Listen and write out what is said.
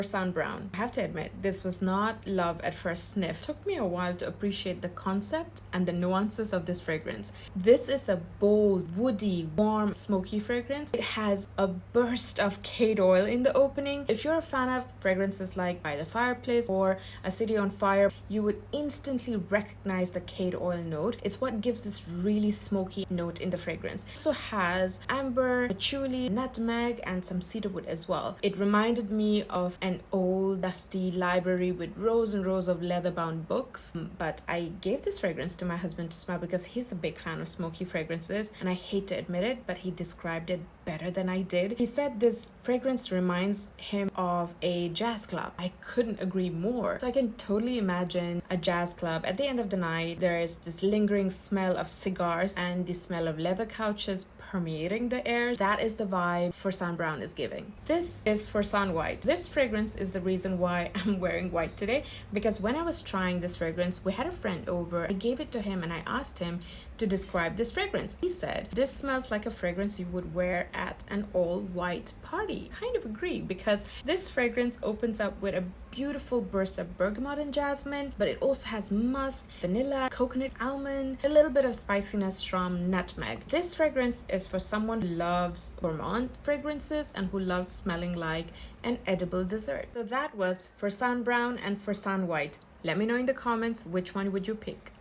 Fursan brown. I have to admit, this was not love at first sniff. It took me a while to appreciate the concept and the nuances of this fragrance. This is a bold, woody, warm, smoky fragrance. It has a burst of cade oil in the opening. If you're a fan of fragrances like By the Fireplace or A City on Fire, you would instantly recognize the cade oil note. It's what gives this really smoky note in the fragrance. It also has amber, patchouli, nutmeg, and some cedarwood as well. It reminded me of an old dusty library with rows and rows of leather-bound books. But I gave this fragrance to my husband to smell because he's a big fan of smoky fragrances, and I hate to admit it, but he described it better than I did. He said this fragrance reminds him of a jazz club. I couldn't agree more. So I can totally imagine a jazz club. At the end of the night, there is this lingering smell of cigars and the smell of leather couches permeating the air. That is the vibe Fursan brown is giving. This is Fursan white. This fragrance is the reason why I'm wearing white today, because when I was trying this fragrance, we had a friend over. I gave it to him and I asked him to describe this fragrance. He said, this smells like a fragrance you would wear at an all-white party. Kind of agree, because this fragrance opens up with a beautiful burst of bergamot and jasmine, but it also has musk, vanilla, coconut, almond, a little bit of spiciness from nutmeg. This fragrance is for someone who loves gourmand fragrances and who loves smelling like an edible dessert. So that was Fursan brown and Fursan white. Let me know in the comments which one would you pick.